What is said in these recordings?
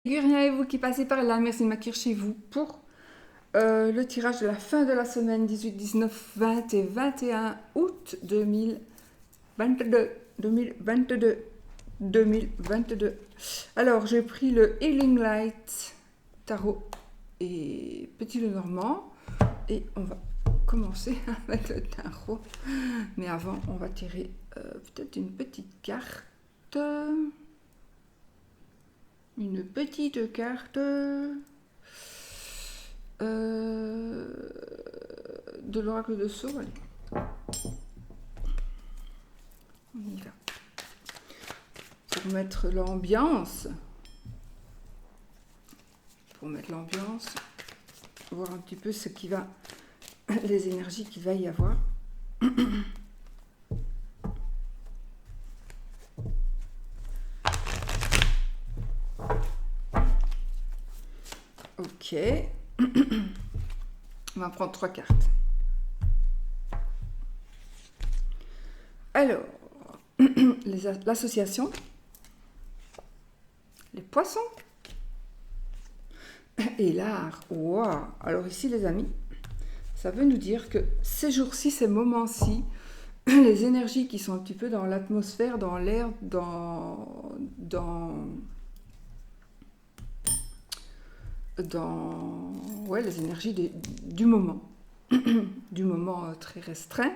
Rien et vous qui passez par là, merci de m'accueillir chez vous pour le tirage de la fin de la semaine 18, 19, 20 et 21 août 2022. 2022. 2022. Alors, j'ai pris le Healing Light Tarot et Petit Lenormand et on va commencer avec le tarot. Mais avant, on va tirer peut-être une petite carte. Une petite carte de l'oracle de Sceaux. Allez. On y va. Pour mettre l'ambiance. Voir un petit peu ce qui va, les énergies qu'il va y avoir. Ok. On va prendre 3 cartes. Alors, l'association, les poissons et l'art. Wow. Alors ici, les amis, ça veut nous dire que ces jours-ci, ces moments-ci, les énergies qui sont un petit peu dans l'atmosphère, dans l'air, ouais, les énergies du moment, du moment très restreint.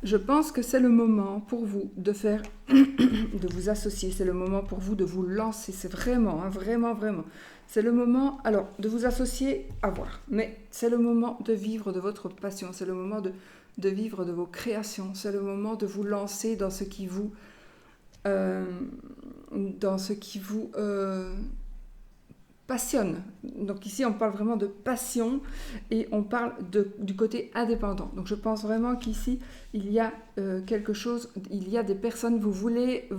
Je pense que c'est le moment pour vous de faire, de vous associer, c'est le moment pour vous de vous lancer, c'est vraiment, vraiment, vraiment. C'est le moment, alors, de vous associer à voir, mais c'est le moment de vivre de votre passion, c'est le moment de vivre de vos créations, c'est le moment de vous lancer dans ce qui vous, passionne. Donc ici, on parle vraiment de passion et on parle du côté indépendant. Donc je pense vraiment qu'ici, il y a quelque chose, il y a des personnes, vous voulez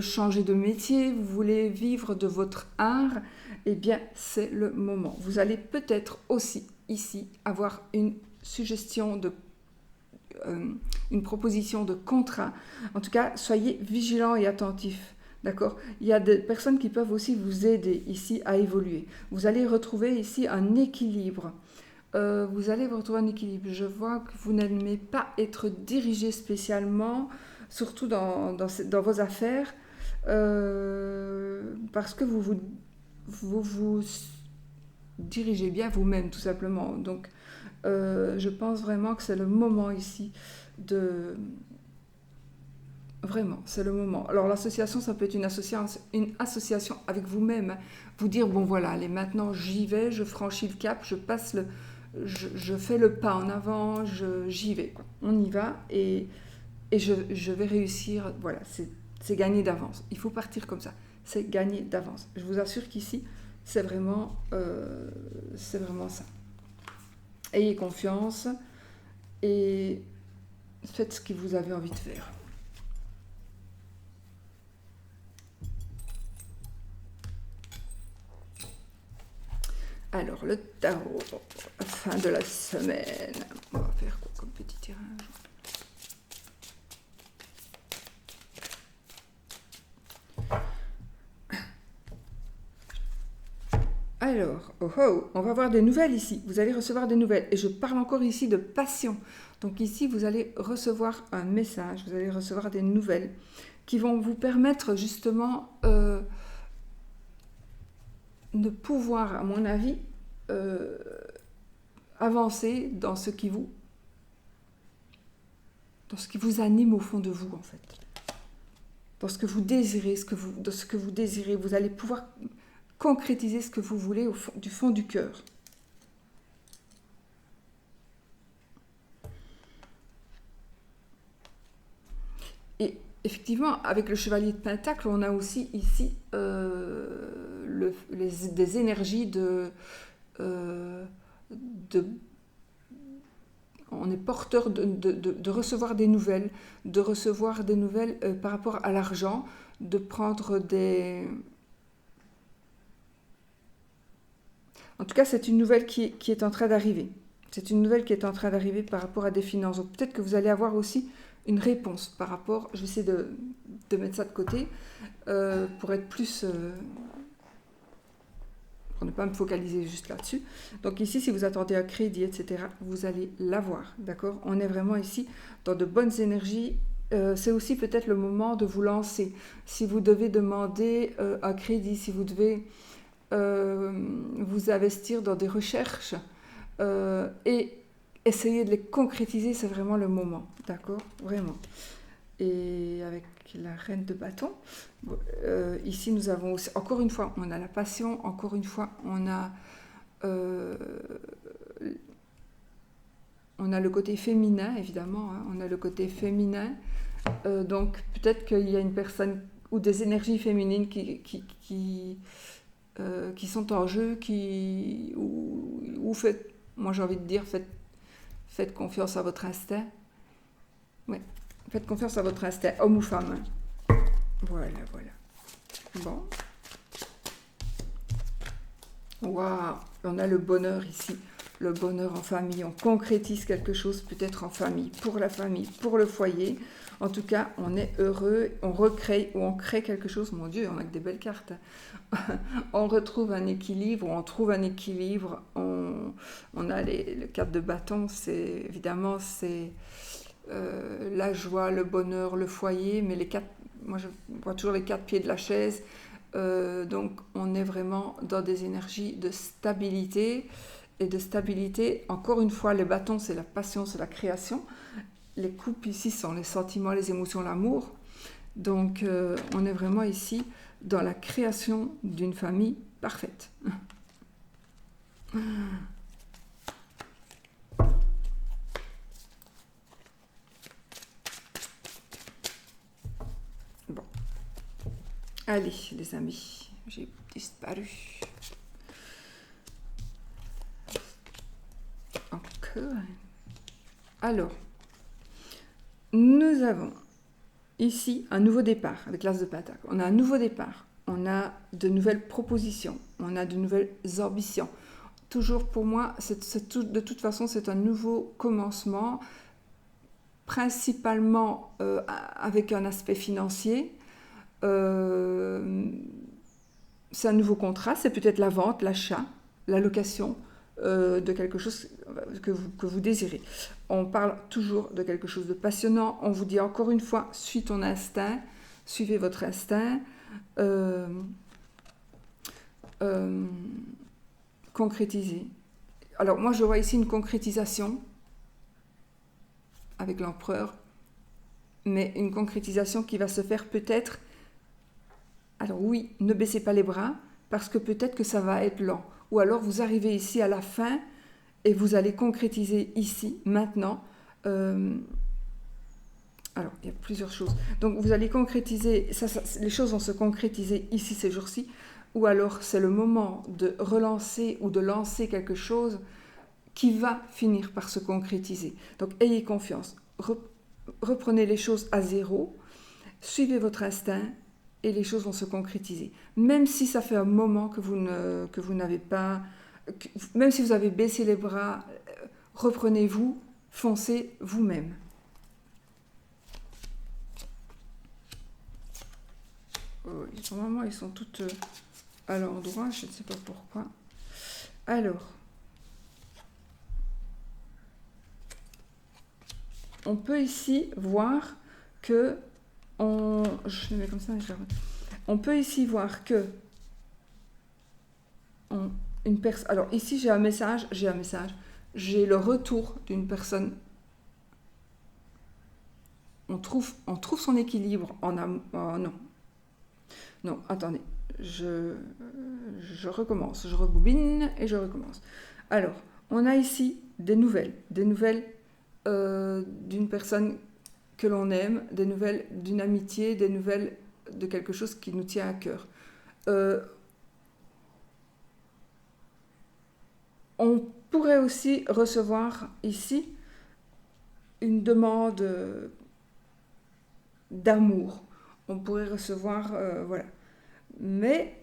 changer de métier, vous voulez vivre de votre art, eh bien, c'est le moment. Vous allez peut-être aussi ici avoir une suggestion une proposition de contrat. En tout cas, soyez vigilants et attentifs. D'accord? Il y a des personnes qui peuvent aussi vous aider ici à évoluer. Vous allez retrouver ici un équilibre. Je vois que vous n'aimez pas être dirigé spécialement, surtout dans vos affaires, parce que vous dirigez bien vous-même, tout simplement. Donc, je pense vraiment que c'est le moment ici de... Vraiment, c'est le moment. Alors l'association, ça peut être une association avec vous-même. Vous dire, bon voilà, allez, maintenant j'y vais, je franchis le cap, je fais le pas en avant, j'y vais. Quoi. On y va et je vais réussir. Voilà, c'est gagné d'avance. Il faut partir comme ça. C'est gagné d'avance. Je vous assure qu'ici, c'est vraiment ça. Ayez confiance et faites ce que vous avez envie de faire. Alors, le tarot, fin de la semaine. On va faire quoi comme petit tirage? Alors, on va voir des nouvelles ici. Vous allez recevoir des nouvelles. Et je parle encore ici de passion. Donc ici, vous allez recevoir un message, vous allez recevoir des nouvelles qui vont vous permettre justement de pouvoir, à mon avis, avancer dans ce qui vous anime au fond de vous, en fait. Dans ce que vous désirez, vous allez pouvoir concrétiser ce que vous voulez du fond du cœur. Et effectivement, avec le chevalier de Pentacle, on a aussi ici des énergies on est porteur de recevoir des nouvelles, par rapport à l'argent, de prendre des... En tout cas, c'est une nouvelle qui est en train d'arriver. C'est une nouvelle qui est en train d'arriver par rapport à des finances. Donc peut-être que vous allez avoir aussi une réponse par rapport, je vais essayer de mettre ça de côté pour être plus, pour ne pas me focaliser juste là-dessus. Donc ici, si vous attendez un crédit, etc., vous allez l'avoir, d'accord? On est vraiment ici dans de bonnes énergies. C'est aussi peut-être le moment de vous lancer. Si vous devez demander un crédit, si vous devez vous investir dans des recherches et essayer de les concrétiser, c'est vraiment le moment, d'accord? Vraiment. Et avec la reine de bâton, ici nous avons aussi, encore une fois, on a la passion, encore une fois, on a le côté féminin, évidemment, hein, on a le côté féminin, donc peut-être qu'il y a une personne ou des énergies féminines qui sont en jeu, ou faites, moi j'ai envie de dire, faites confiance à votre instinct. Ouais. Faites confiance à votre instinct, homme ou femme. Voilà. Bon. Waouh, on a le bonheur ici. Le bonheur en famille. On concrétise quelque chose peut-être en famille, pour le foyer. En tout cas, on est heureux, on recrée ou on crée quelque chose. Mon Dieu, on a que des belles cartes. On retrouve un équilibre, on trouve un équilibre. On a le 4 de bâton, c'est évidemment, c'est la joie, le bonheur, le foyer, mais moi je vois toujours les 4 pieds de la chaise, donc on est vraiment dans des énergies de stabilité, encore une fois, les bâtons c'est la passion, c'est la création, les coupes ici sont les sentiments, les émotions, l'amour, donc on est vraiment ici dans la création d'une famille parfaite. Bon. Allez, les amis, j'ai disparu. Encore. Alors, nous avons ici un nouveau départ avec l'As de Pentacle. On a un nouveau départ, on a de nouvelles propositions, on a de nouvelles ambitions. Toujours pour moi, de toute façon, c'est un nouveau commencement, principalement avec un aspect financier. C'est un nouveau contrat, c'est peut-être la vente, l'achat, la location de quelque chose que vous désirez. On parle toujours de quelque chose de passionnant. On vous dit encore une fois, suis ton instinct, suivez votre instinct. Concrétiser. Alors moi je vois ici une concrétisation avec l'empereur, mais une concrétisation qui va se faire peut-être. Alors oui, ne baissez pas les bras, parce que peut-être que ça va être lent. Ou alors vous arrivez ici à la fin et vous allez concrétiser ici, maintenant. Alors, il y a plusieurs choses. Donc vous allez concrétiser, les choses vont se concrétiser ici ces jours-ci, ou alors c'est le moment de relancer ou de lancer quelque chose qui va finir par se concrétiser. Donc ayez confiance, reprenez les choses à zéro, suivez votre instinct et les choses vont se concrétiser. Même si ça fait un moment que vous n'avez pas, même si vous avez baissé les bras, reprenez-vous, foncez vous-même. Normalement, ils sont toutes à l'endroit, je ne sais pas pourquoi. Alors, on peut ici voir que je le mets comme ça. On peut ici voir que une personne. Alors ici j'ai un message. J'ai le retour d'une personne. On trouve son équilibre en amour. Oh, non, attendez. Je recommence. Je rebobine et je recommence. Alors, on a ici des nouvelles d'une personne que l'on aime, des nouvelles d'une amitié, des nouvelles de quelque chose qui nous tient à cœur. On pourrait aussi recevoir ici une demande d'amour. On pourrait recevoir, voilà. Mais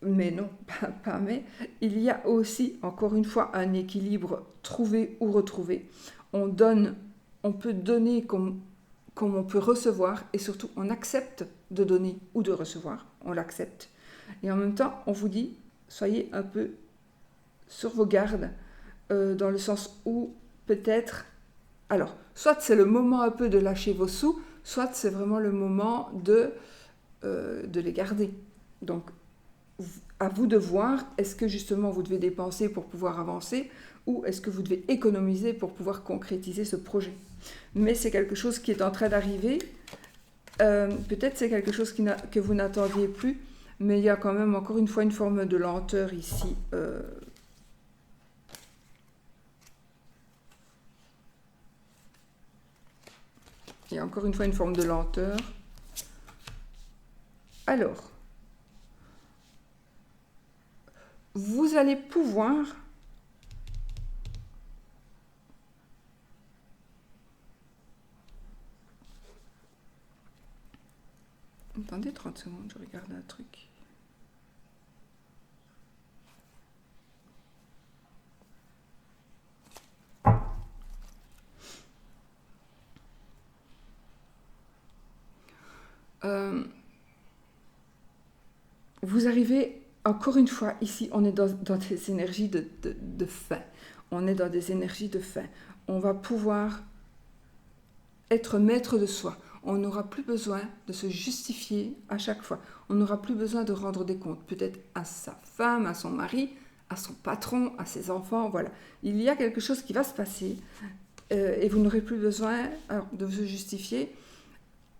non, pas mais. Il y a aussi, encore une fois, un équilibre trouvé ou retrouvé. On peut donner comme on peut recevoir, et surtout on accepte de donner ou de recevoir, on l'accepte. Et en même temps, on vous dit, soyez un peu sur vos gardes, dans le sens où peut-être, alors, soit c'est le moment un peu de lâcher vos sous, soit c'est vraiment le moment de les garder. Donc, à vous de voir, est-ce que justement vous devez dépenser pour pouvoir avancer, ou est-ce que vous devez économiser pour pouvoir concrétiser ce projet. Mais c'est quelque chose qui est en train d'arriver. Peut-être c'est quelque chose que vous n'attendiez plus, mais il y a quand même encore une fois une forme de lenteur ici. Il y a encore une fois une forme de lenteur. Alors, vous allez pouvoir... Attendez 30 secondes, je regarde un truc. Vous arrivez, encore une fois, ici, on est dans des énergies de fin. On est dans des énergies de fin. On va pouvoir être maître de soi. On n'aura plus besoin de se justifier à chaque fois. On n'aura plus besoin de rendre des comptes, peut-être à sa femme, à son mari, à son patron, à ses enfants, voilà. Il y a quelque chose qui va se passer et vous n'aurez plus besoin de vous justifier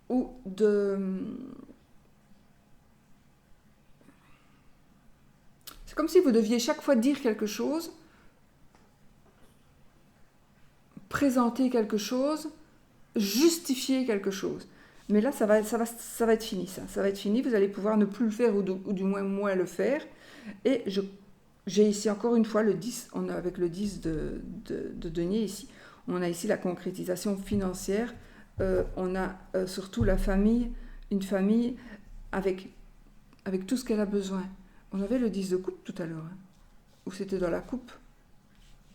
ou de... C'est comme si vous deviez chaque fois dire quelque chose, présenter quelque chose, justifier quelque chose. Mais là, ça va être fini, ça. Ça va être fini, vous allez pouvoir ne plus le faire ou du moins le faire. Et j'ai ici encore une fois le 10, on a avec le 10 de denier ici, on a ici la concrétisation financière, on a surtout la famille, une famille avec tout ce qu'elle a besoin. On avait le 10 de coupe tout à l'heure, hein, ou c'était dans la coupe.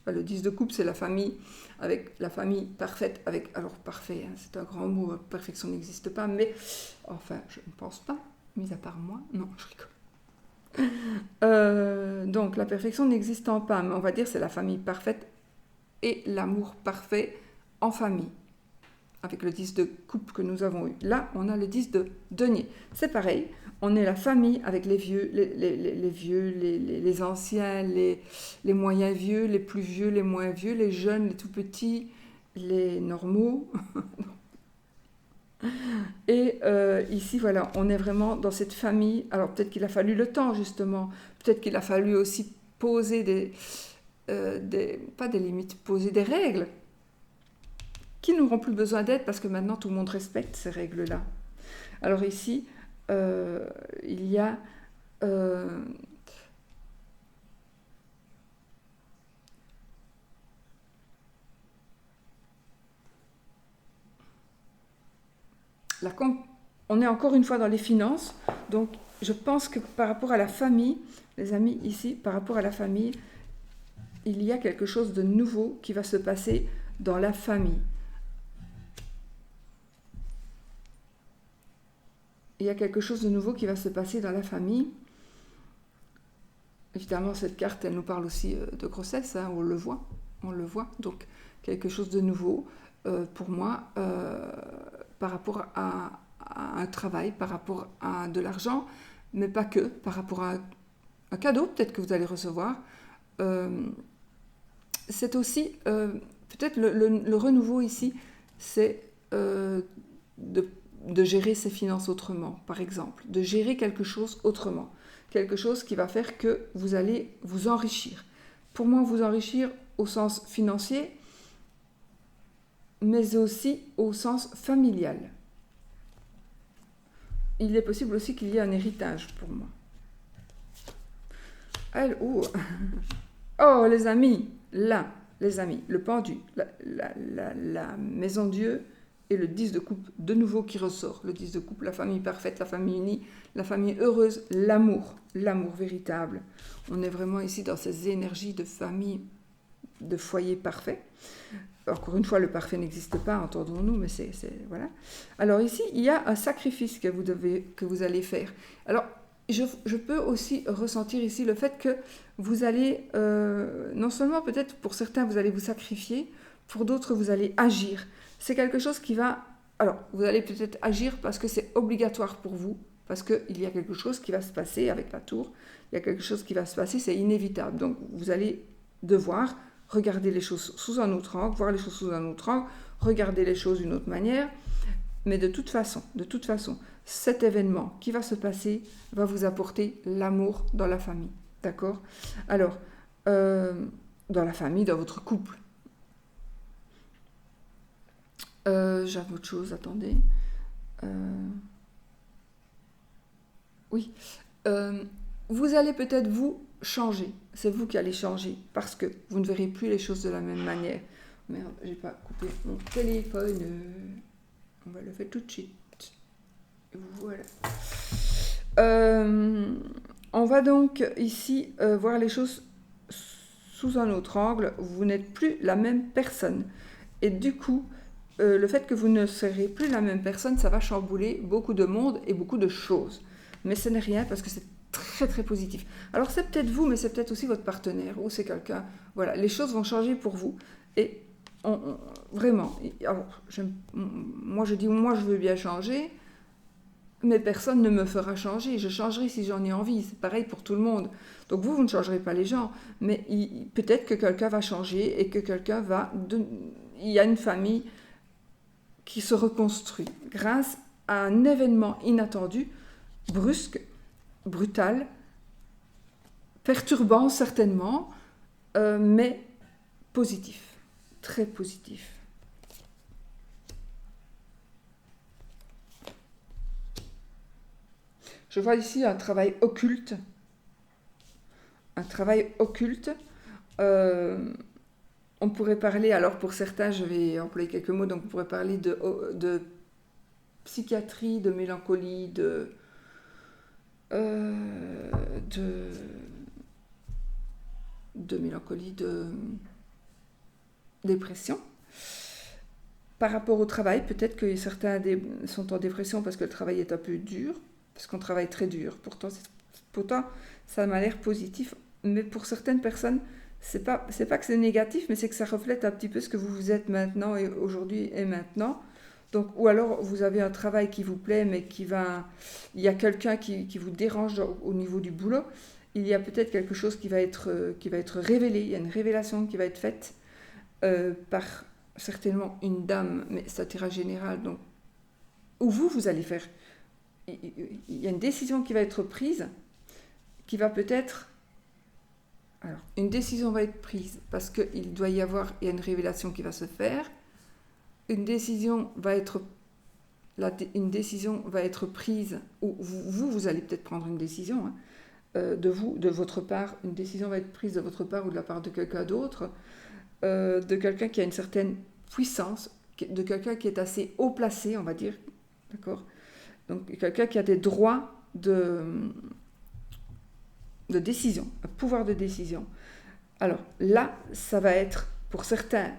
Enfin, le 10 de coupe, c'est la famille, avec la famille parfaite, avec, alors parfait, hein, c'est un grand mot, perfection n'existe pas, mais enfin, je ne pense pas, mis à part moi, non, je rigole. Donc la perfection n'existant pas, mais on va dire c'est la famille parfaite et l'amour parfait en famille, avec le 10 de coupe que nous avons eu. Là, on a le 10 de denier. C'est pareil, on est la famille avec les vieux, les vieux, les anciens, les moyens vieux, les plus vieux, les moins vieux, les jeunes, les tout petits, les normaux. Et ici, voilà, on est vraiment dans cette famille. Alors peut-être qu'il a fallu le temps, justement. Peut-être qu'il a fallu aussi poser pas des limites, poser des règles qui n'auront plus besoin d'aide parce que maintenant tout le monde respecte ces règles-là. Alors ici, il y a on est encore une fois dans les finances, donc je pense que par rapport à la famille, les amis, ici, par rapport à la famille, il y a quelque chose de nouveau qui va se passer dans la famille. Il y a quelque chose de nouveau qui va se passer dans la famille. Évidemment, cette carte, elle nous parle aussi de grossesse, hein, on le voit. Donc, quelque chose de nouveau pour moi par rapport à un travail, par rapport à de l'argent, mais pas que, par rapport à un cadeau peut-être que vous allez recevoir. C'est aussi, peut-être le renouveau ici, c'est de gérer ses finances autrement, par exemple, de gérer quelque chose autrement, quelque chose qui va faire que vous allez vous enrichir. Pour moi, vous enrichir au sens financier, mais aussi au sens familial. Il est possible aussi qu'il y ait un héritage pour moi. Oh, les amis, là, les amis, le pendu, la maison Dieu et le 10 de coupe de nouveau qui ressort. Le 10 de coupe, la famille parfaite, la famille unie, la famille heureuse, l'amour véritable. On est vraiment ici dans ces énergies de famille de foyer parfait. Encore une fois, le parfait n'existe pas, entendons-nous, mais voilà. Alors ici, il y a un sacrifice que vous allez faire. Alors, je peux aussi ressentir ici le fait que vous allez, non seulement peut-être pour certains, vous allez vous sacrifier, pour d'autres, vous allez agir. C'est quelque chose qui va... Alors, vous allez peut-être agir parce que c'est obligatoire pour vous, parce qu'il y a quelque chose qui va se passer avec la tour, il y a quelque chose qui va se passer, c'est inévitable. Donc, vous allez devoir regarder les choses sous un autre angle, voir les choses sous un autre angle, regarder les choses d'une autre manière. Mais de toute façon, cet événement qui va se passer va vous apporter l'amour dans la famille. D'accord? Alors, dans la famille, dans votre couple. J'avais autre chose, attendez. Oui. Vous allez peut-être vous changer. C'est vous qui allez changer parce que vous ne verrez plus les choses de la même manière. Merde, j'ai pas coupé mon téléphone. On va le faire tout de suite. Voilà. On va donc ici voir les choses sous un autre angle. Vous n'êtes plus la même personne. Et du coup, le fait que vous ne serez plus la même personne, ça va chambouler beaucoup de monde et beaucoup de choses. Mais ce n'est rien parce que c'est très très positif. Alors c'est peut-être vous, mais c'est peut-être aussi votre partenaire ou c'est quelqu'un. Voilà, les choses vont changer pour vous. Et vraiment, alors, moi je veux bien changer, mais personne ne me fera changer. Je changerai si j'en ai envie. C'est pareil pour tout le monde. Donc vous ne changerez pas les gens, mais peut-être que quelqu'un va changer et que quelqu'un va... Il y a une famille qui se reconstruit grâce à un événement inattendu, brusque, brutal, perturbant certainement, mais positif, très positif. Je vois ici un travail occulte. Un travail occulte. On pourrait parler, alors pour certains, je vais employer quelques mots, donc on pourrait parler de psychiatrie, de mélancolie, de mélancolie, de dépression. Par rapport au travail, peut-être que certains sont en dépression parce que le travail est un peu dur, parce qu'on travaille très dur. Pourtant ça m'a l'air positif, mais pour certaines personnes, c'est pas que c'est négatif, mais c'est que ça reflète un petit peu ce que vous êtes maintenant et aujourd'hui et maintenant. Donc, ou alors vous avez un travail qui vous plaît, mais il y a quelqu'un qui vous dérange au niveau du boulot. Il y a peut-être quelque chose qui va être révélé. Il y a une révélation qui va être faite par certainement une dame, mais c'est un tirage général. Donc, où vous allez faire. Il y a une décision qui va être prise, qui va peut-être... Alors, une décision va être prise parce qu'il doit y avoir... Il y a une révélation qui va se faire. Une décision va être prise, ou vous allez peut-être prendre une décision, hein, de votre part, une décision va être prise de votre part ou de la part de quelqu'un d'autre, de quelqu'un qui a une certaine puissance, de quelqu'un qui est assez haut placé, on va dire, d'accord ? Donc quelqu'un qui a des droits de décision, un pouvoir de décision. Alors là, ça va être, pour certains,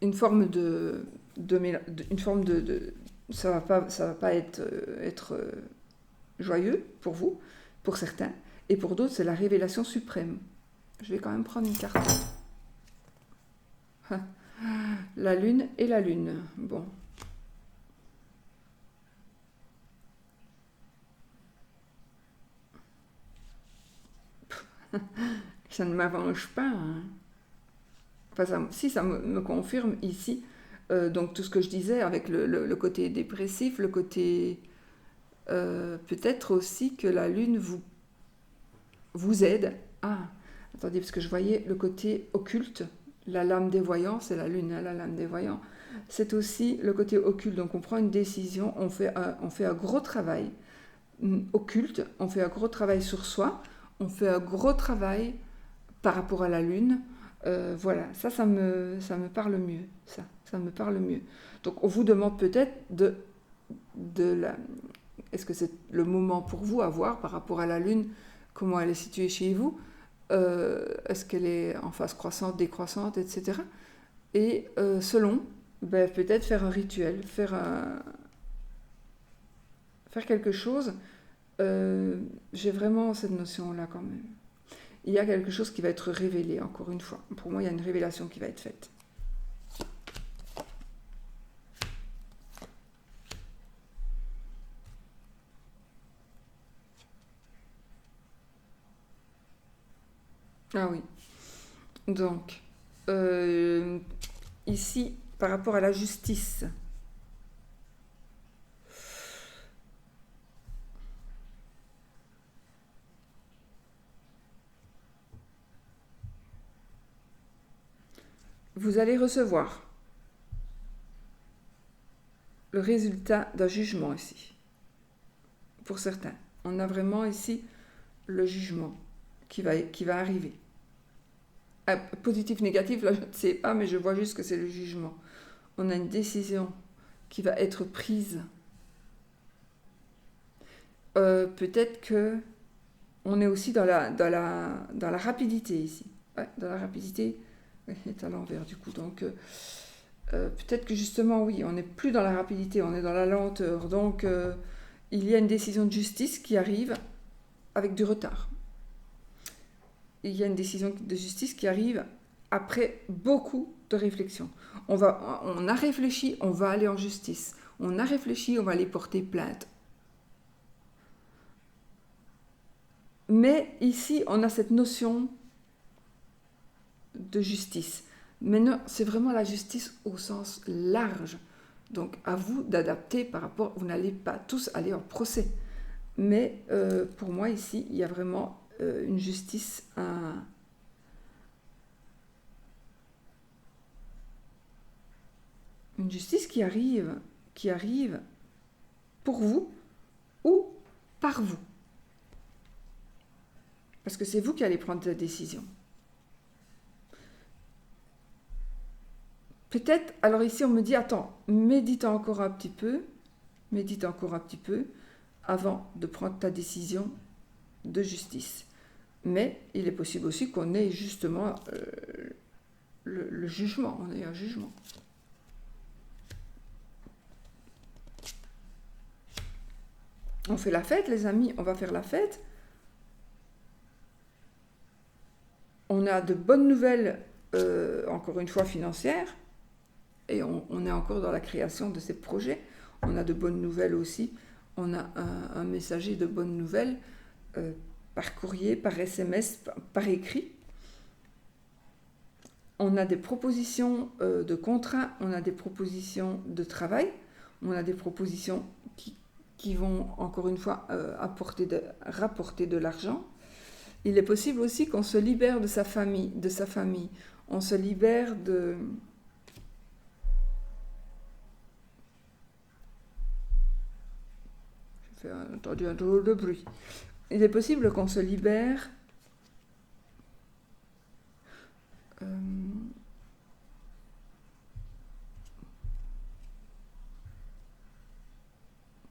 une forme ça va pas être joyeux pour vous, pour certains, et pour d'autres c'est la révélation suprême. Je vais quand même prendre une carte. La lune et la lune. Bon. Ça ne m'arrange pas, hein. Enfin, ça me confirme ici, donc tout ce que je disais avec le côté dépressif, le côté... peut-être aussi que la lune vous aide. Ah, attendez, parce que je voyais le côté occulte, la lame des voyants, c'est la lune, hein, la lame des voyants. C'est aussi le côté occulte, donc on prend une décision, on fait un gros travail occulte, on fait un gros travail sur soi, on fait un gros travail par rapport à la lune. Voilà, ça me parle mieux. Ça me parle mieux. Donc, on vous demande peut-être est-ce que c'est le moment pour vous à voir par rapport à la Lune, comment elle est située chez vous, est-ce qu'elle est en phase croissante, décroissante, etc. Et selon, peut-être faire un rituel, faire quelque chose. J'ai vraiment cette notion-là quand même. Il y a quelque chose qui va être révélé, encore une fois. Pour moi, il y a une révélation qui va être faite. Ah oui. Donc, ici, par rapport à la justice, vous allez recevoir le résultat d'un jugement ici. Pour certains, on a vraiment ici le jugement qui va arriver. Positif, négatif, là je ne sais pas, mais je vois juste que c'est le jugement. On a une décision qui va être prise. Peut-être que on est aussi dans la rapidité ici. Ouais, dans la rapidité, elle est à l'envers du coup. Donc peut-être que justement, oui, on n'est plus dans la rapidité, on est dans la lenteur. Donc il y a une décision de justice qui arrive avec du retard. Il y a une décision de justice qui arrive après beaucoup de réflexion. On a réfléchi, on va aller en justice. On a réfléchi, on va aller porter plainte. Mais ici, on a cette notion de justice. Mais non, c'est vraiment la justice au sens large. Donc, à vous d'adapter par rapport... Vous n'allez pas tous aller en procès. Mais pour moi, ici, il y a vraiment une justice... Une justice qui arrive pour vous ou par vous. Parce que c'est vous qui allez prendre la décision. Peut-être, alors ici on me dit, attends, médite encore un petit peu avant de prendre ta décision de justice. Mais il est possible aussi qu'on ait justement le jugement, on ait un jugement. On fait la fête, les amis, on va faire la fête. On a de bonnes nouvelles, encore une fois, financières. Et on est encore dans la création de ces projets. On a de bonnes nouvelles aussi. On a un messager de bonnes nouvelles par courrier, par SMS, par écrit. On a des propositions de contrat, on a des propositions de travail, on a des propositions qui vont, encore une fois, rapporter de l'argent. Il est possible aussi qu'on se libère de sa famille. On se libère de... J'ai entendu un drôle de bruit. Il est possible qu'on se libère...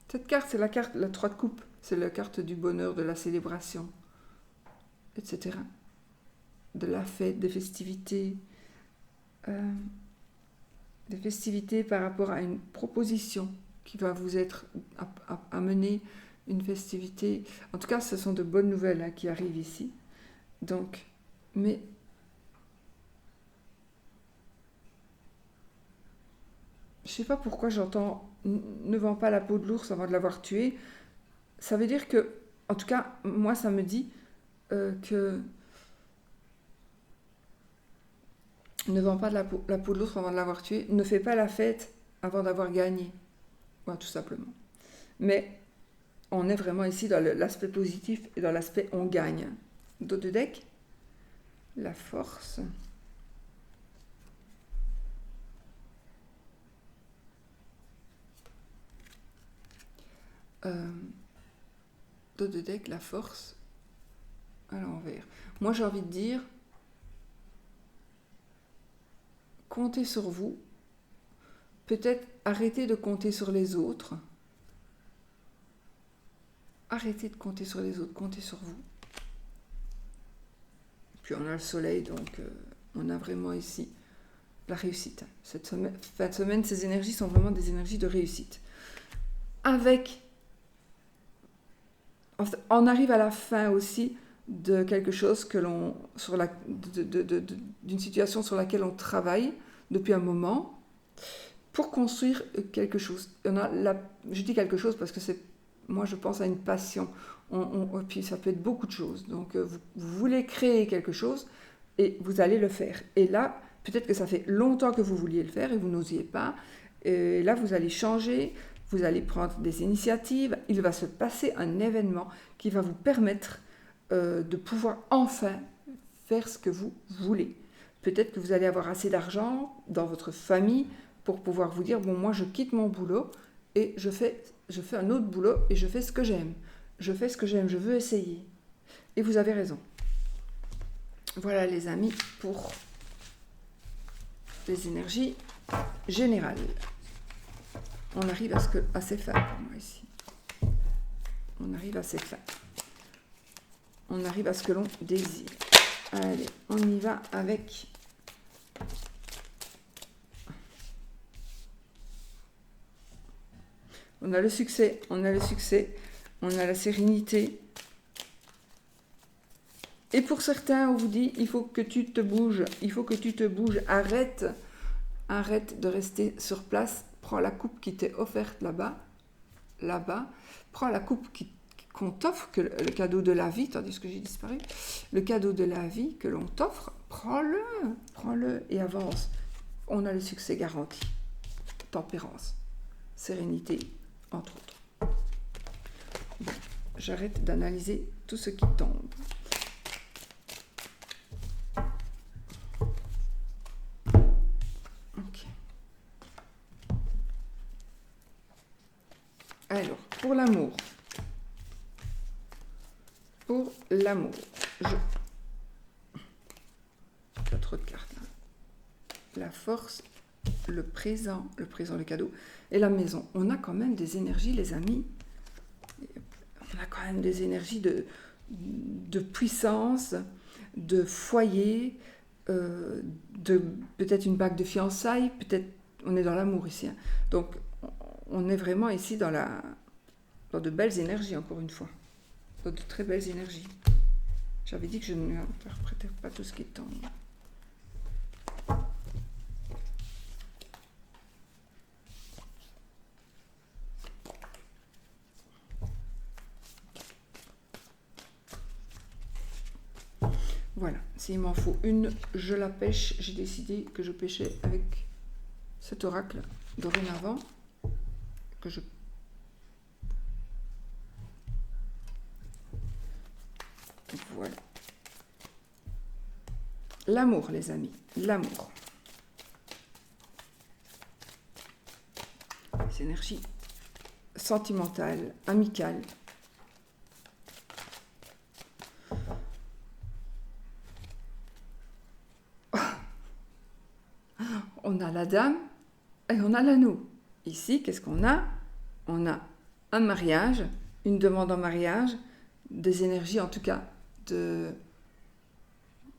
Cette carte, c'est la 3 de coupe. C'est la carte du bonheur, de la célébration, etc. De la fête, des festivités. Des festivités par rapport à une proposition qui va vous être amenée, une festivité. En tout cas, ce sont de bonnes nouvelles qui arrivent ici. Donc, mais je ne sais pas pourquoi j'entends ne vends pas la peau de l'ours avant de l'avoir tué. Ça veut dire que, en tout cas, moi, ça me dit que ne vends pas la peau de l'ours avant de l'avoir tué, ne fais pas la fête avant d'avoir gagné. Voilà, tout simplement. Mais on est vraiment ici dans l'aspect positif et dans l'aspect on gagne. Dos de deck, la force. Dos de deck, la force à l'envers. Moi, j'ai envie de dire, comptez sur vous. Peut-être arrêtez de compter sur les autres. arrêtez de compter sur les autres, comptez sur vous. Puis on a le soleil, donc on a vraiment ici la réussite. Cette fin de semaine, ces énergies sont vraiment des énergies de réussite. On arrive à la fin aussi de quelque chose d'une situation sur laquelle on travaille depuis un moment pour construire quelque chose. Je dis quelque chose parce que moi je pense à une passion. Puis ça peut être beaucoup de choses. Donc vous voulez créer quelque chose et vous allez le faire. Et là, peut-être que ça fait longtemps que vous vouliez le faire et vous n'osiez pas. Et là, vous allez changer, vous allez prendre des initiatives. Il va se passer un événement qui va vous permettre de pouvoir enfin faire ce que vous voulez. Peut-être que vous allez avoir assez d'argent dans votre famille pour pouvoir vous dire, bon, moi je quitte mon boulot et je fais un autre boulot et je fais ce que j'aime. Je fais ce que j'aime, je veux essayer. Et vous avez raison. Voilà les amis pour les énergies générales. On arrive à ces fins pour moi ici. On arrive à ces fins. On arrive à ce que l'on désire. Allez, on y va avec... On a le succès, on a la sérénité. Et pour certains, on vous dit, il faut que tu te bouges, arrête de rester sur place, prends la coupe qui t'est offerte là-bas, prends la coupe qu'on t'offre, le cadeau de la vie, tandis que j'ai disparu, le cadeau de la vie que l'on t'offre, prends-le et avance. On a le succès garanti. Tempérance, sérénité, entre autres. Bon, j'arrête d'analyser tout ce qui tombe. Ok. Alors, pour l'amour. Pas trop de cartes là. La force, le présent, le cadeau, et la maison. On a quand même des énergies, les amis. On a quand même des énergies de puissance, de foyer, de peut-être une bague de fiançailles, peut-être on est dans l'amour ici. Hein. Donc on est vraiment ici dans de belles énergies, encore une fois. Dans de très belles énergies. J'avais dit que je n'interprétais pas tout ce qui tombe. Voilà, s'il m'en faut une, je la pêche. J'ai décidé que je pêchais avec cet oracle dorénavant. Voilà. L'amour, les amis, l'amour. Les énergies sentimentales, amicales. On a la dame et on a l'anneau. Ici, qu'est-ce qu'on a? On a un mariage, une demande en mariage, des énergies en tout cas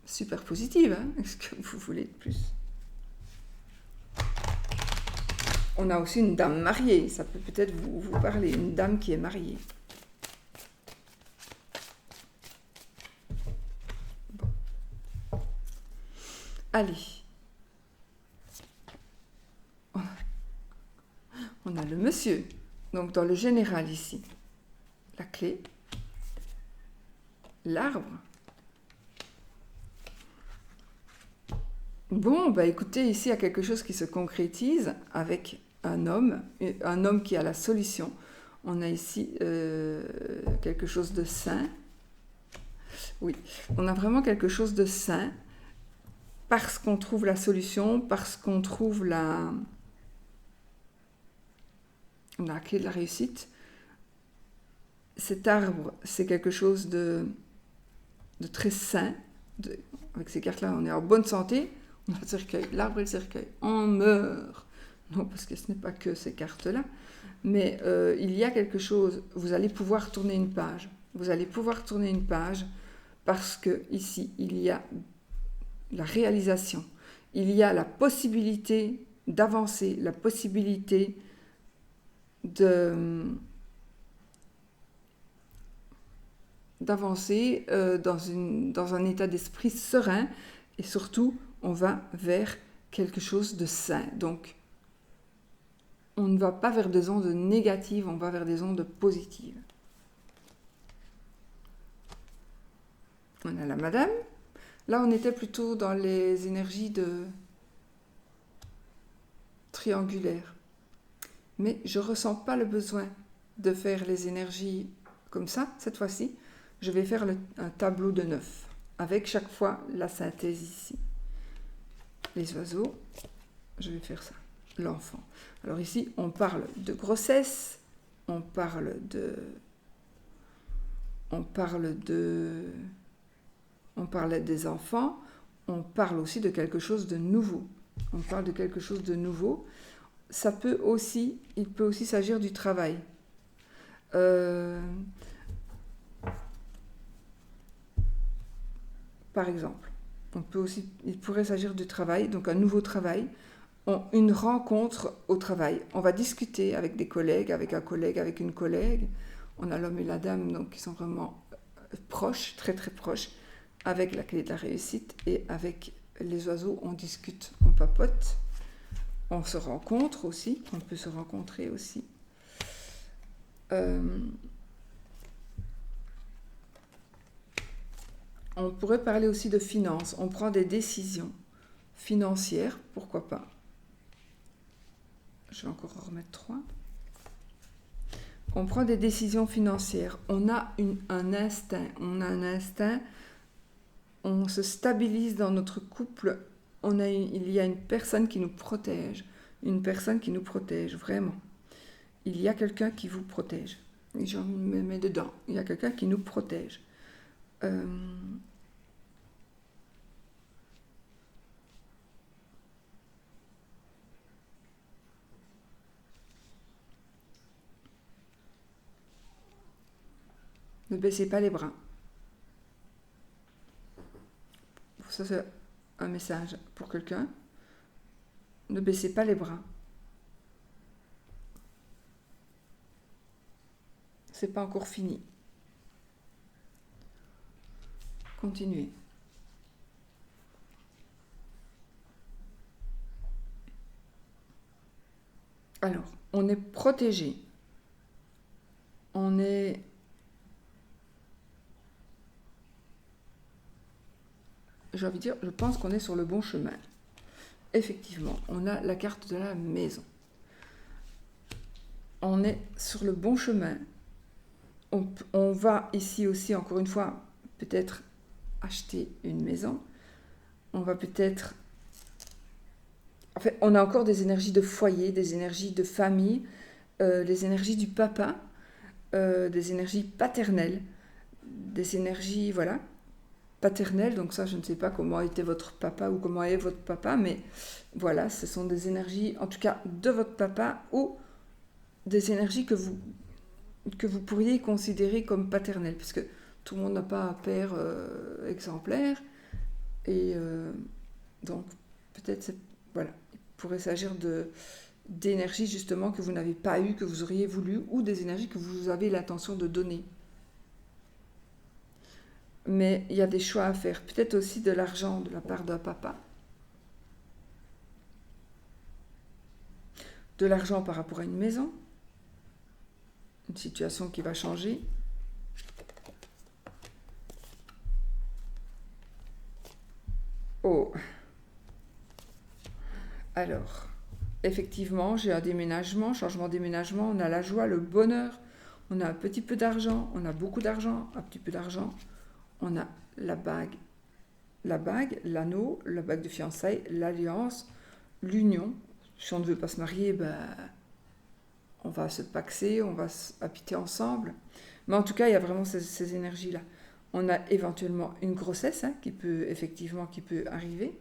super positives. Hein. Est-ce que vous voulez de plus? On a aussi une dame mariée, ça peut peut-être vous parler, une dame qui est mariée. Bon. Allez. On a le monsieur, donc dans le général ici, la clé, l'arbre. Bon, bah écoutez, ici il y a quelque chose qui se concrétise avec un homme qui a la solution. On a ici quelque chose de sain. Oui, on a vraiment quelque chose de sain parce qu'on trouve la solution, parce qu'on trouve la clé de la réussite. Cet arbre, c'est quelque chose de très sain. Avec ces cartes-là, on est en bonne santé. On a le cercueil, l'arbre et le cercueil. On meurt. non, parce que ce n'est pas que ces cartes-là, mais il y a quelque chose, vous allez pouvoir tourner une page. Vous allez pouvoir tourner une page parce que ici, il y a la réalisation, il y a la possibilité d'avancer, la possibilité d'avancer dans un état d'esprit serein et surtout, on va vers quelque chose de sain. Donc, on ne va pas vers des ondes négatives, on va vers des ondes positives. On a la madame. Là, on était plutôt dans les énergies triangulaires. Mais je ne ressens pas le besoin de faire les énergies comme ça, cette fois-ci. Je vais faire un tableau de 9, avec chaque fois la synthèse ici. Les oiseaux, je vais faire ça. L'enfant. Alors ici, on parle de grossesse, on parlait des enfants, on parle aussi de quelque chose de nouveau. On parle de quelque chose de nouveau. Il peut aussi s'agir du travail. Par exemple, il pourrait s'agir du travail, donc un nouveau travail, une rencontre au travail. On va discuter avec des collègues, avec un collègue, avec une collègue. On a l'homme et la dame, donc qui sont vraiment proches, très très proches, avec la clé de la réussite. Et avec les oiseaux, on discute, on papote. On se rencontre aussi, on peut se rencontrer aussi. On pourrait parler aussi de finances. On prend des décisions financières, pourquoi pas. Je vais encore en remettre 3. On prend des décisions financières. On a un instinct. On se stabilise dans notre couple. Il y a une personne qui nous protège. Une personne qui nous protège, vraiment. Il y a quelqu'un qui vous protège. Et je me mets dedans. Il y a quelqu'un qui nous protège. Ne baissez pas les bras. Ça, c'est un message pour quelqu'un. Ne baissez pas les bras. C'est pas encore fini. Continuez. Alors, on est protégé. J'ai envie de dire, je pense qu'on est sur le bon chemin. Effectivement, on a la carte de la maison. On est sur le bon chemin. On va ici aussi, encore une fois, peut-être acheter une maison. On va peut-être... En fait, on a encore des énergies de foyer, des énergies de famille, les énergies du papa, des énergies paternelles, des énergies, voilà, paternelles. Donc ça, je ne sais pas comment était votre papa ou comment est votre papa, mais voilà, ce sont des énergies, en tout cas, de votre papa ou des énergies que vous pourriez considérer comme paternelles, parce que tout le monde n'a pas un père exemplaire, et donc peut-être, voilà, il pourrait s'agir d'énergies justement que vous n'avez pas eues, que vous auriez voulu, ou des énergies que vous avez l'intention de donner. Mais il y a des choix à faire, peut-être aussi de l'argent de la part d'un papa, de l'argent par rapport à une maison, une situation qui va changer. Oh. Alors, effectivement, j'ai un déménagement, changement de déménagement, on a la joie, le bonheur, on a un petit peu d'argent, on a beaucoup d'argent, un petit peu d'argent, on a la bague, l'anneau, la bague de fiançailles, l'alliance, l'union. Si on ne veut pas se marier, on va se paxer, on va habiter ensemble. Mais en tout cas, il y a vraiment ces énergies-là. On a éventuellement une grossesse qui peut arriver.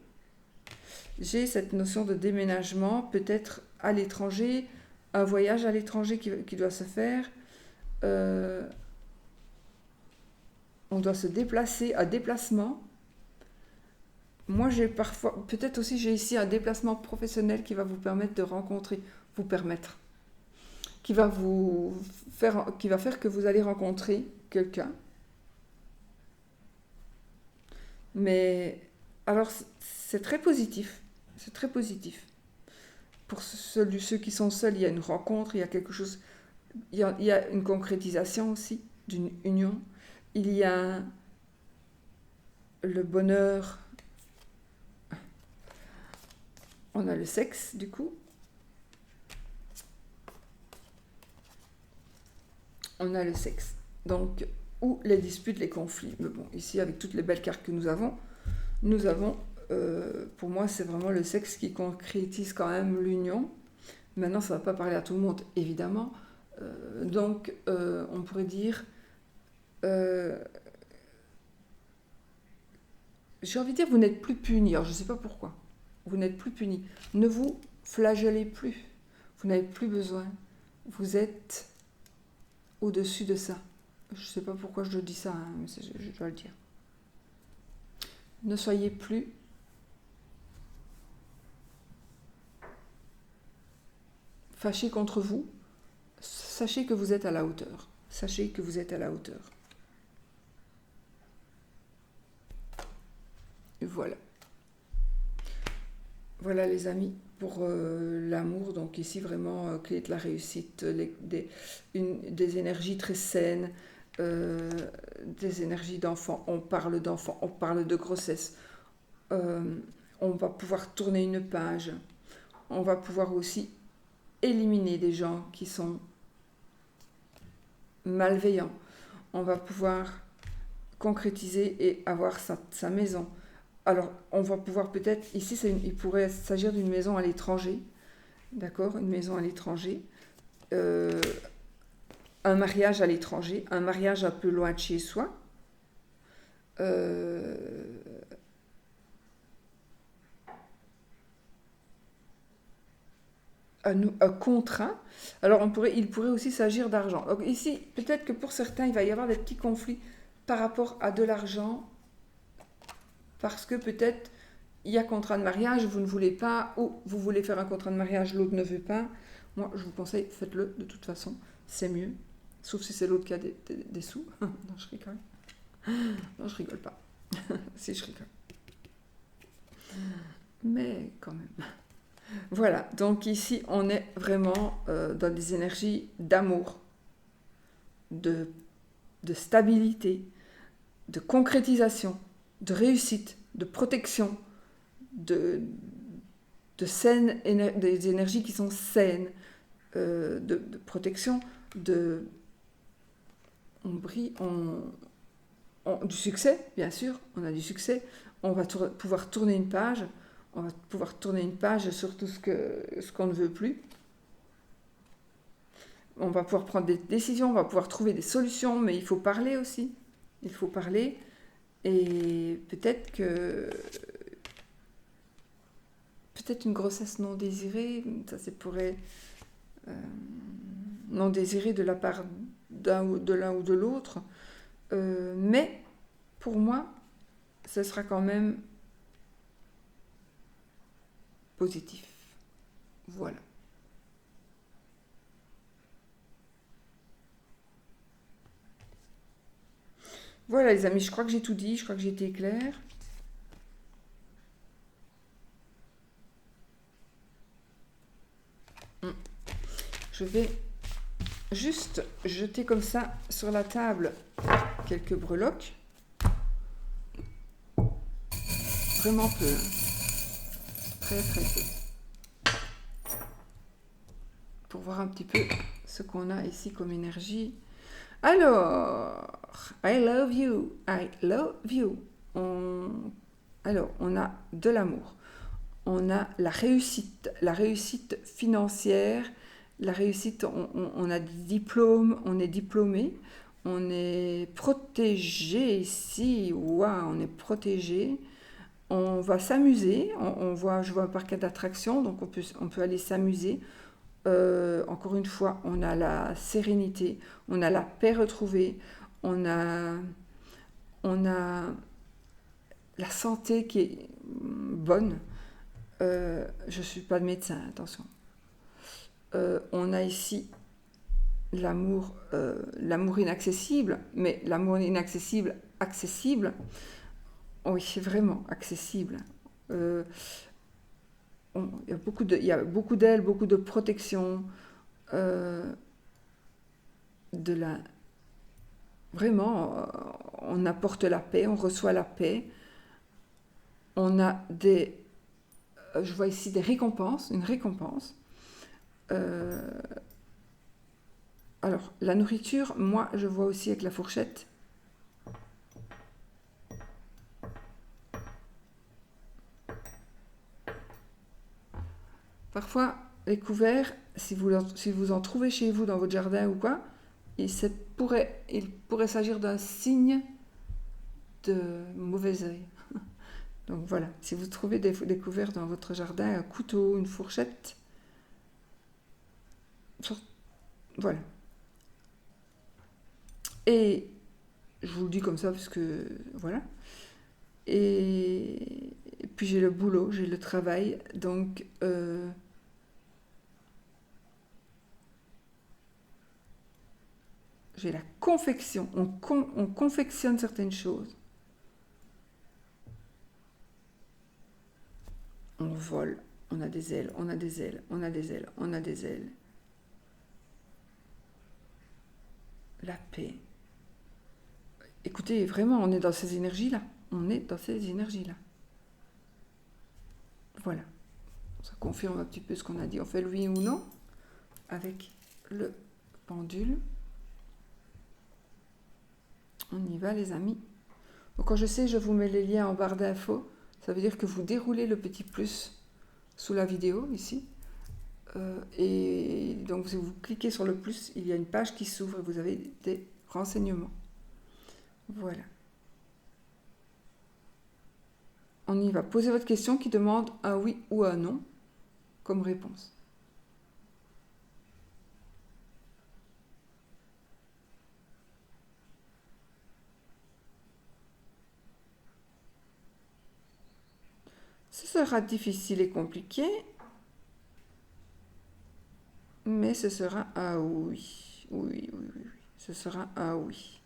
J'ai cette notion de déménagement, peut-être à l'étranger, un voyage à l'étranger qui doit se faire. Euh, on doit se déplacer, un déplacement. Moi, j'ai parfois, peut-être aussi, j'ai ici un déplacement professionnel qui va vous permettre de rencontrer, vous permettre, qui va faire que vous allez rencontrer quelqu'un. Mais alors, c'est très positif. C'est très positif. Pour ceux qui sont seuls, il y a une rencontre, il y a quelque chose, il y a une concrétisation aussi d'une union. Il y a le bonheur, on a le sexe du coup, on a le sexe. Donc, ou les disputes, les conflits. Mais bon, ici, avec toutes les belles cartes que nous avons, pour moi, c'est vraiment le sexe qui concrétise quand même l'union. Maintenant, ça ne va pas parler à tout le monde, évidemment. Donc, on pourrait dire, euh, j'ai envie de dire, vous n'êtes plus punis. Alors, je ne sais pas pourquoi. Vous n'êtes plus punis. Ne vous flagellez plus. Vous n'avez plus besoin. Vous êtes au-dessus de ça. Je ne sais pas pourquoi je dis ça, hein, mais je dois le dire. Ne soyez plus fâchés contre vous. Sachez que vous êtes à la hauteur. Sachez que vous êtes à la hauteur. Voilà. Voilà les amis pour l'amour. Donc ici vraiment clé de la réussite, des énergies très saines, euh, des énergies d'enfant. On parle d'enfant, on parle de grossesse. Euh, on va pouvoir tourner une page. On va pouvoir aussi éliminer des gens qui sont malveillants. On va pouvoir concrétiser et avoir sa maison. Alors, on va pouvoir peut-être, ici, il pourrait s'agir d'une maison à l'étranger, d'accord? Une maison à l'étranger, euh, un mariage à l'étranger, un mariage un peu loin de chez soi, euh, un contrat. Alors, il pourrait aussi s'agir d'argent. Donc ici, peut-être que pour certains, il va y avoir des petits conflits par rapport à de l'argent, parce que peut-être il y a contrat de mariage, vous ne voulez pas, ou vous voulez faire un contrat de mariage, l'autre ne veut pas. Moi, je vous conseille, faites-le de toute façon, c'est mieux. Sauf si c'est l'autre qui a des sous. Non, je rigole. Non, je rigole pas. Si, je rigole. Mais quand même. Voilà, donc ici, on est vraiment dans des énergies d'amour, de, de stabilité, de concrétisation, de réussite, de protection, de, des énergies qui sont saines, de protection, on brille, du succès, bien sûr, on a du succès, on va pouvoir tourner une page, on va pouvoir tourner une page sur tout ce qu'on ne veut plus. On va pouvoir prendre des décisions, on va pouvoir trouver des solutions, mais il faut parler aussi. Il faut parler, et peut-être une grossesse non désirée, ça c'est pourrait non désirée de la part de l'un ou de l'autre, mais pour moi, ce sera quand même positif. Voilà. Voilà les amis, je crois que j'ai tout dit, je crois que j'ai été claire. Je vais juste jeter comme ça sur la table quelques breloques. Vraiment peu. Très très peu. Pour voir un petit peu ce qu'on a ici comme énergie. Alors, I love you, I love you. Alors, on a de l'amour. On a la réussite financière, la réussite, on a des diplômes, on est diplômé, on est protégé ici, waouh, on est protégé. On va s'amuser, je vois un parc d'attractions, donc on peut aller s'amuser. Encore une fois, on a la sérénité, on a la paix retrouvée, on a la santé qui est bonne. Je ne suis pas de médecin, attention. On a ici l'amour inaccessible, mais l'amour inaccessible, accessible, oui, c'est vraiment accessible. Euh, il y a beaucoup d'ailes, beaucoup de protection, euh, de la, vraiment, on apporte la paix, on reçoit la paix. On a je vois ici des récompenses, une récompense. Euh, alors, la nourriture, moi, je vois aussi avec la fourchette. Parfois, les couverts, si vous en trouvez chez vous dans votre jardin ou quoi, il pourrait s'agir d'un signe de mauvais œil. Donc voilà, si vous trouvez des couverts dans votre jardin, un couteau, une fourchette, voilà. Et je vous le dis comme ça parce que voilà. Et puis j'ai le boulot, j'ai le travail, donc j'ai la confection. On confectionne certaines choses. On vole, on a des ailes, on a des ailes, on a des ailes, on a des ailes. La paix. Écoutez, vraiment, on est dans ces énergies-là. On est dans ces énergies-là. Voilà. Ça confirme un petit peu ce qu'on a dit. On fait le oui ou non avec le pendule. On y va, les amis. Donc, quand je sais, je vous mets les liens en barre d'infos. Ça veut dire que vous déroulez le petit plus sous la vidéo, ici. Et donc, si vous cliquez sur le plus, il y a une page qui s'ouvre et vous avez des renseignements. Voilà. On y va. Posez votre question qui demande un oui ou un non comme réponse. Ce sera difficile et compliqué, mais ce sera un oui. Oui, oui, oui, oui. Ce sera un oui.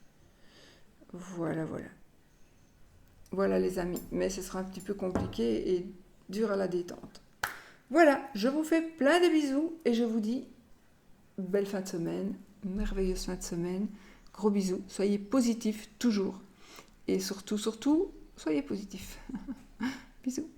Voilà, voilà. Voilà les amis, mais ce sera un petit peu compliqué et dur à la détente. Voilà, je vous fais plein de bisous et je vous dis belle fin de semaine, merveilleuse fin de semaine. Gros bisous, soyez positifs toujours. Et surtout, surtout, soyez positifs. Bisous.